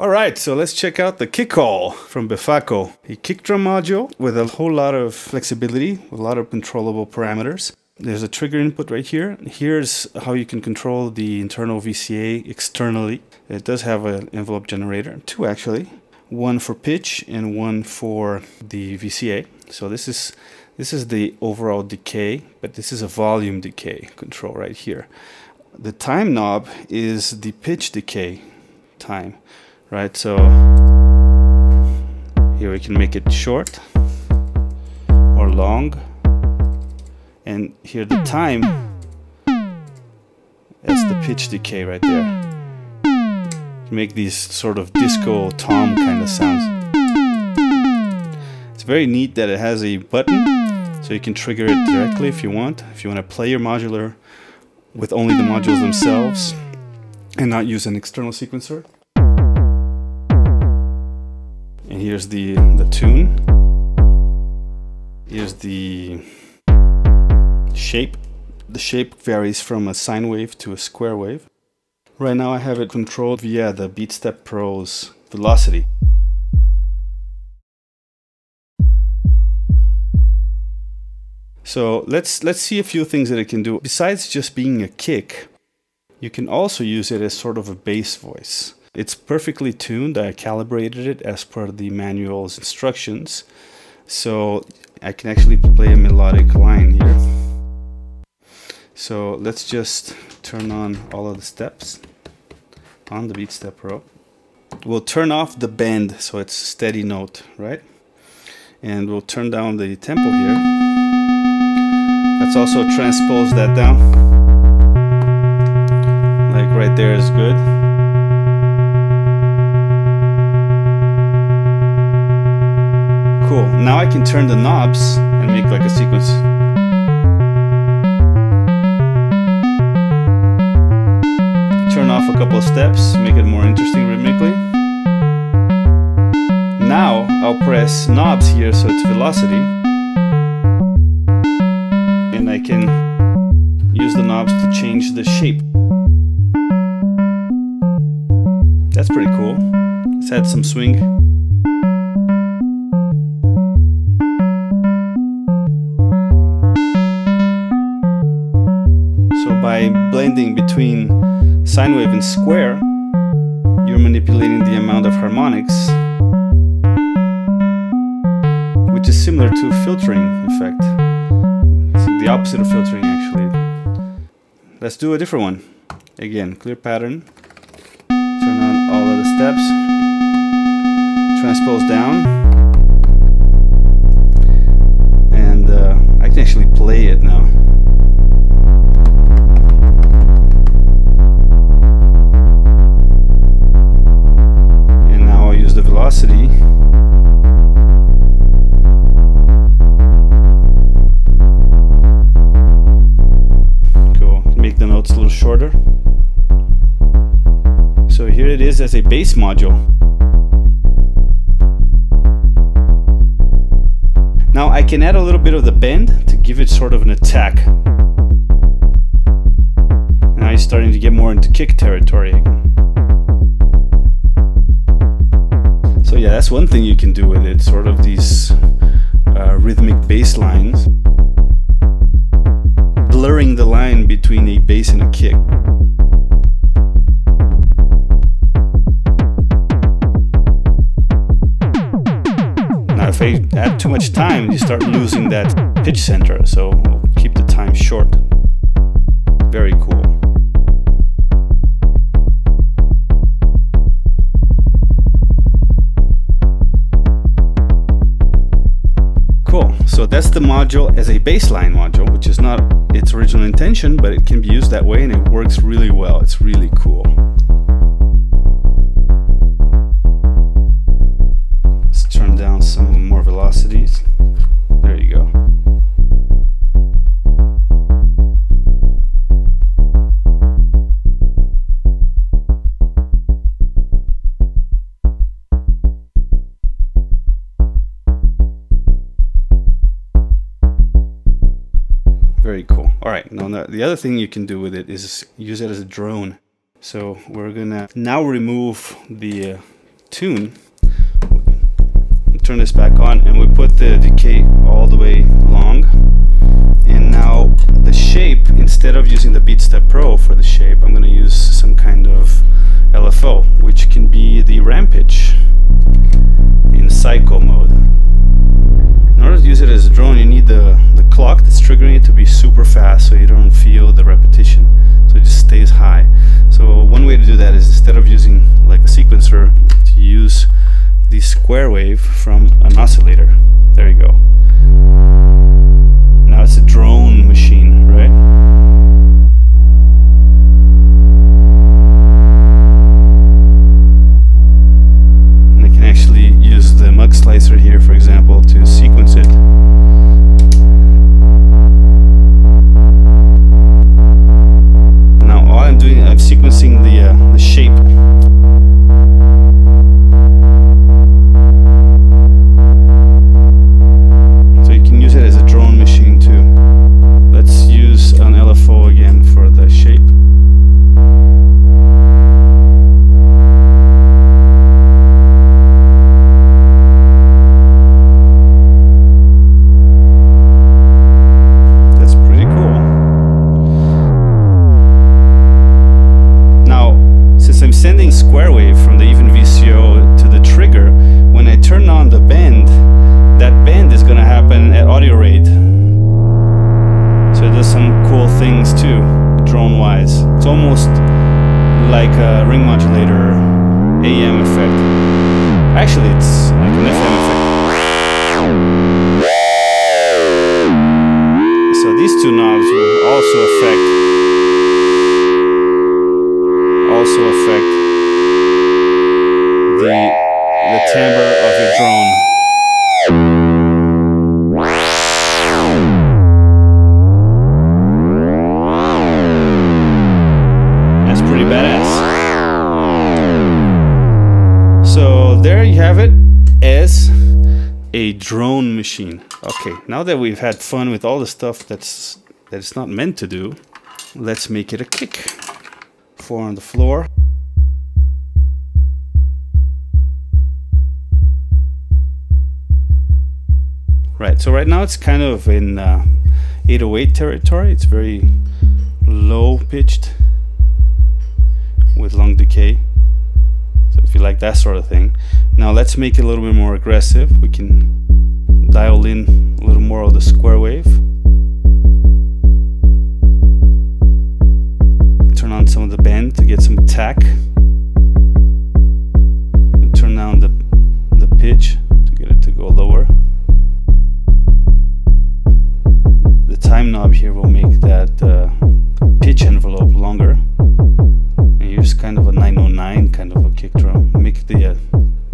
Alright, so let's check out the Kickall from Befaco. A kick drum module with a whole lot of flexibility, with a lot of controllable parameters. There's a trigger input right here. Here's how you can control the internal VCA externally. It does have an envelope generator, two actually. One for pitch and one for the VCA. So this is the overall decay, but this is a volume decay control right here. The time knob is the pitch decay time, right? So here we can make it short or long, and here the time, that's the pitch decay right there. Make these sort of disco tom kind of sounds. It's very neat that it has a button, so you can trigger it directly if you want. If you want to play your modular with only the modules themselves and not use an external sequencer. And here's the tune. Here's the shape. The shape varies from a sine wave to a square wave. Right now I have it controlled via the BeatStep Pro's velocity. So let's see a few things that it can do. Besides just being a kick, you can also use it as sort of a bass voice. It's perfectly tuned. I calibrated it as per the manual's instructions. So I can actually play a melodic line here. So let's just turn on all of the steps on the BeatStep Pro. We'll turn off the bend so it's steady note, right? And we'll turn down the tempo here. Let's also transpose that down. Like right there is good. Cool. Now I can turn the knobs and make like a sequence. Turn off a couple of steps, make it more interesting rhythmically. Now I'll press knobs here so it's velocity, and I can use the knobs to change the shape. That's pretty cool. Let's add some swing. So by blending between sine wave and square, you're manipulating the amount of harmonics, which is similar to a filtering effect. It's the opposite of filtering actually. Let's do a different one. Again, clear pattern, turn on all of the steps, transpose down, and I can actually play it now. Velocity. Cool. Make the notes a little shorter. So here it is as a bass module. Now I can add a little bit of the bend to give it sort of an attack. Now you're starting to get more into kick territory again. So yeah, that's one thing you can do with it, sort of these rhythmic bass lines, blurring the line between a bass and a kick. Now if I add too much time, you start losing that pitch center, so we'll keep the time short. Very cool. Cool, so that's the module as a bassline module, which is not its original intention, but it can be used that way and it works really well. It's really cool. Let's turn down some more velocities. There you go. Very cool. All right, now the other thing you can do with it is use it as a drone. So we're gonna now remove the tune, turn this back on, and we put the decay all the way long. And now the shape, instead of using the BeatStep Pro for the shape, I'm going to use some kind of LFO, which can be the ramp pitch in cycle mode. In order to use it as a drone, you need the clock that's triggering it to be super fast so you don't feel the repetition, so it just stays high. So one way to do that is, instead of using like a sequencer, to use the square wave from an oscillator. There you go. Now it's a drone machine, right? And I can actually use the mug slicer here, for example, to sequence it. Now all I'm doing, I'm sequencing the shape. Square wave from the even VCO to the trigger. When I turn on the bend, that bend is going to happen at audio rate. So it does some cool things too, drone wise. It's almost like a ring modulator AM effect. Actually, it's like an FM effect. So these two knobs will also affect the timbre of your drone. That's pretty badass. So there you have it, as a drone machine. Okay, now that we've had fun with all the stuff that it's not meant to do, let's make it a kick. 4 on the floor. Right, so right now it's kind of in 808 territory. It's very low pitched with long decay. So if you like that sort of thing. Now let's make it a little bit more aggressive. We can dial in a little more of the square wave. Turn on some of the bend to get some attack. And turn down the pitch to get it to go lower. The time knob here will make that pitch envelope longer. And use kind of a 909 kind of a kick drum. Make the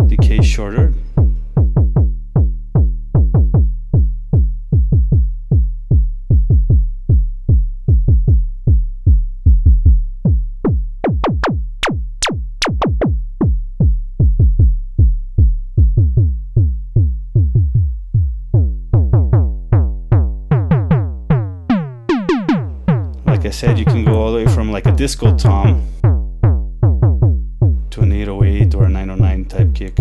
decay shorter. Like I said, you can go all the way from like a disco tom to an 808 or a 909 type kick.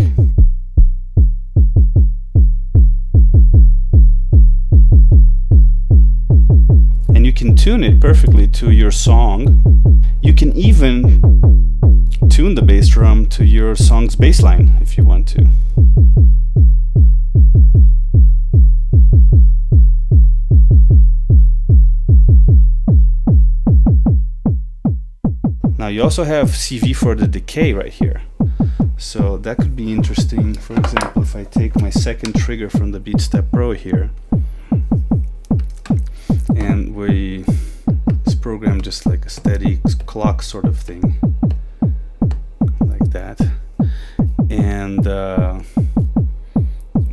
And you can tune it perfectly to your song. You can even tune the bass drum to your song's bass line if you want to. Now you also have CV for the decay right here, so that could be interesting. For example, if I take my second trigger from the BeatStep Pro here, and it's programmed just like a steady clock sort of thing, like that, and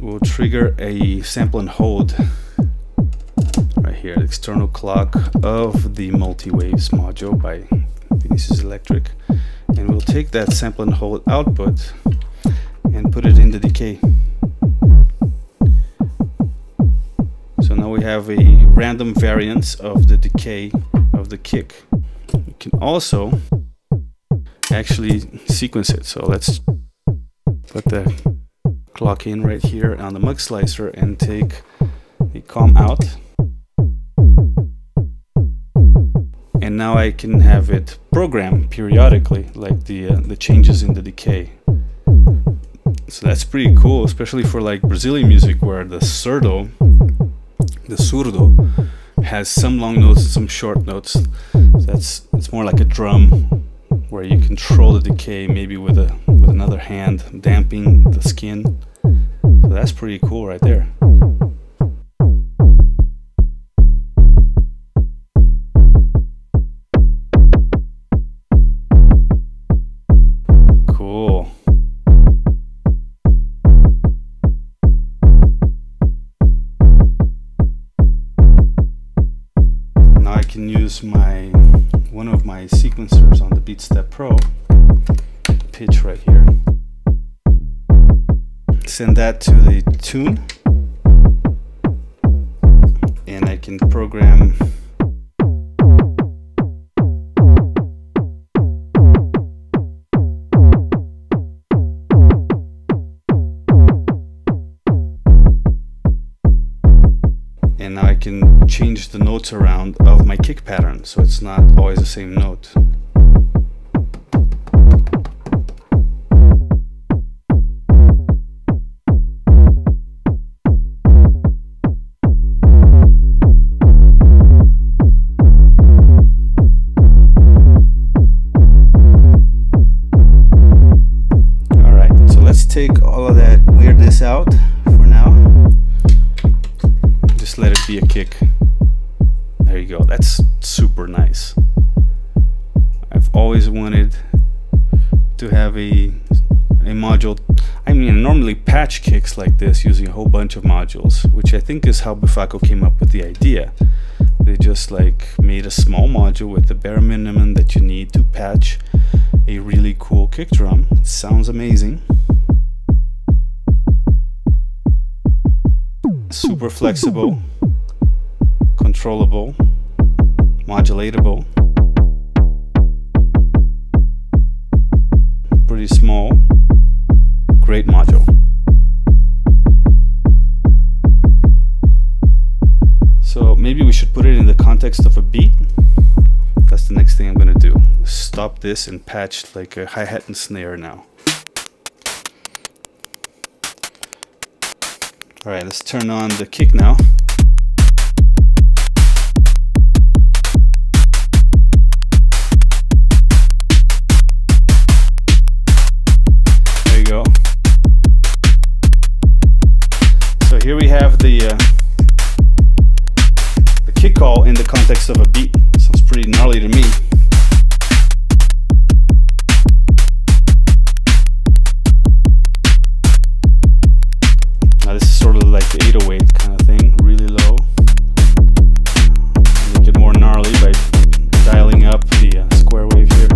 we'll trigger a sample and hold right here, the external clock of the multi-waves module by Vinicius Electric, and we'll take that sample and hold output and put it in the decay. So now we have a random variance of the decay of the kick. We can also actually sequence it. So let's put the clock in right here on the mug slicer and take the COM out. And now I can have it program periodically, like the changes in the decay. So that's pretty cool, especially for like Brazilian music, where the surdo has some long notes and some short notes. So it's more like a drum, where you control the decay maybe with another hand, damping the skin. So that's pretty cool right there. Cool. Now I can use one of my sequencers on the BeatStep Pro, pitch right here. Send that to the tune, and I can program and now I can change the notes around of my kick pattern, so it's not always the same note. Alright, so let's take all of that weirdness out for now. Just let it be a kick. There you go. That's super nice. I've always wanted to have a module. I mean, I normally patch kicks like this using a whole bunch of modules, which I think is how Befaco came up with the idea. They just like made a small module with the bare minimum that you need to patch a really cool kick drum. It sounds amazing. Super flexible, controllable, modulatable, pretty small, great module. So maybe we should put it in the context of a beat. That's the next thing I'm gonna do. Stop this and patch like a hi-hat and snare now. Alright, let's turn on the kick now. There you go. So here we have the Kickall in the context of a beat. Sounds pretty gnarly to me. This is sort of like the 808 kind of thing, really low. Make it more gnarly by dialing up the square wave here.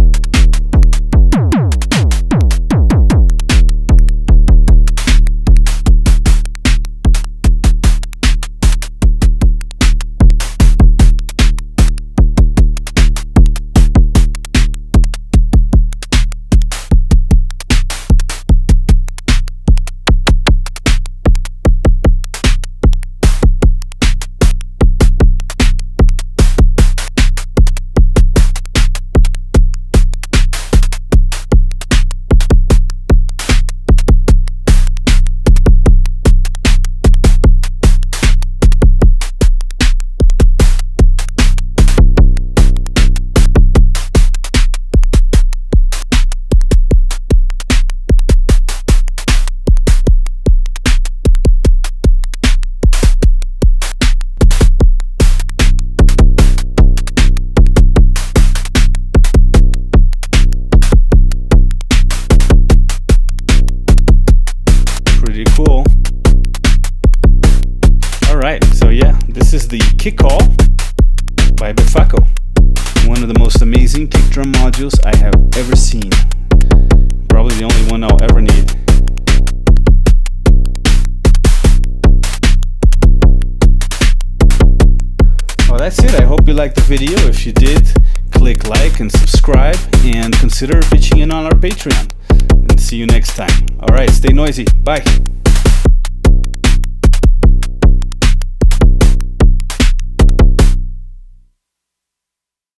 Cool. Alright, so yeah, this is the Kickall by Befaco. One of the most amazing kick drum modules I have ever seen. Probably the only one I'll ever need. Well, that's it. I hope you liked the video. If you did, click like, like and subscribe, and consider pitching in on our Patreon. And see you next time. All right, stay noisy. Bye.